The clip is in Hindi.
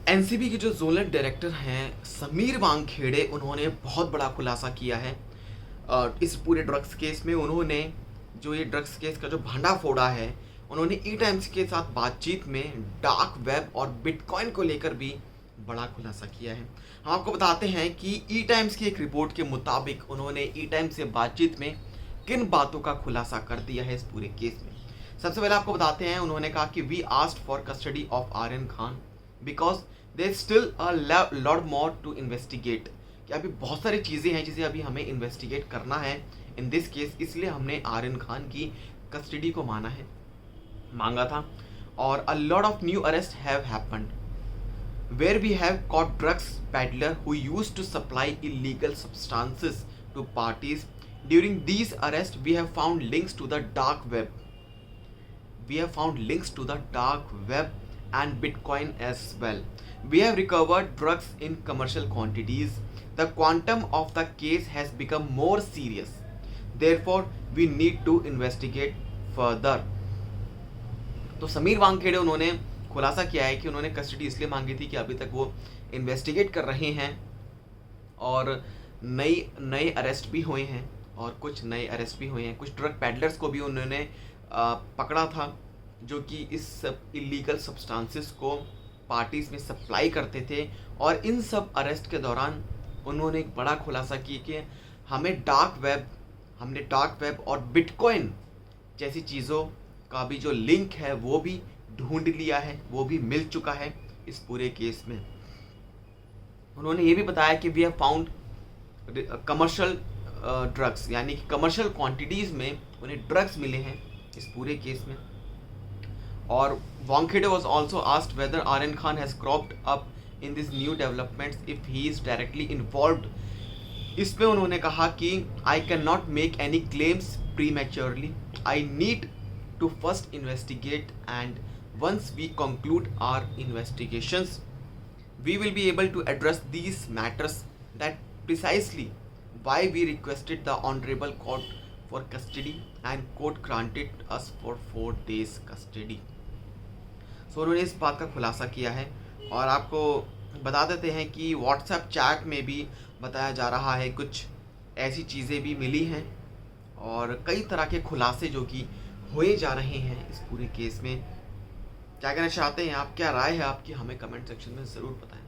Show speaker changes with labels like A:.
A: एनसीबी के जो जोनल डायरेक्टर हैं समीर वानखेड़े, उन्होंने बहुत बड़ा खुलासा किया है। इस पूरे ड्रग्स केस में उन्होंने जो ये ड्रग्स केस का जो भंडा फोड़ा है, उन्होंने ई टाइम्स के साथ बातचीत में डार्क वेब और बिटकॉइन को लेकर भी बड़ा खुलासा किया है। हम आपको बताते हैं कि ई टाइम्स की एक रिपोर्ट के मुताबिक उन्होंने ई टाइम्स से बातचीत में किन बातों का खुलासा कर दिया है इस पूरे केस में। सबसे पहले आपको बताते हैं, उन्होंने कहा कि we asked for custody of Aryan Khan because there still a lot more to investigate, कि अभी बहुत सारी चीज़ें हैं जिसे अभी हमें इन्वेस्टिगेट करना है इन दिस केस, इसलिए हमने आर्यन खान की कस्टडी को मांगा था। और a lot of new arrest have happened where we have caught drugs peddler who used to supply illegal substances to parties. During these arrests, we have found links to the dark web. We have found links to the dark web and Bitcoin as well. We have recovered drugs in commercial quantities. The quantum of the case has become more serious. Therefore, we need to investigate further. तो समीर वानखेड़े उन्होंने खुलासा किया है कि उन्होंने कस्टडी इसलिए मांगी थी कि अभी तक वो इन्वेस्टिगेट कर रहे हैं और नए अरेस्ट भी हुए हैं और कुछ नए अरेस्ट भी हुए हैं। कुछ ड्रग पैडलर्स को भी उन्होंने पकड़ा था जो कि इस इलीगल सब्सटेंसेस को पार्टीज़ में सप्लाई करते थे। और इन सब अरेस्ट के दौरान उन्होंने एक बड़ा खुलासा किया कि हमने डार्क वेब और बिटकॉइन जैसी चीज़ों का भी जो लिंक है वो भी ढूंढ लिया है, वो भी मिल चुका है इस पूरे केस में। उन्होंने ये भी बताया कि we have found commercial drugs, यानी कि कमर्शियल क्वांटिटीज़ में उन्हें ड्रग्स मिले हैं इस पूरे केस में। और Wankhede was also asked whether Aryan Khan has cropped up in this new developments if he is directly involved. इसमें उन्होंने कहा कि I can not make any claims prematurely, I need to first investigate and once we conclude our investigations we will be able to address these matters. That precisely why we requested the honorable court for custody and court granted us for 4 days custody. So उन्होंने इस बात का खुलासा किया है। और आपको बता देते हैं कि व्हाट्सएप चैट में भी बताया जा रहा है कुछ ऐसी चीज़ें भी मिली हैं और कई तरह के खुलासे जो कि हुए जा रहे हैं इस पूरे केस में। क्या कहना चाहते हैं आप, क्या राय है आपकी, हमें कमेंट सेक्शन में ज़रूर बताएं।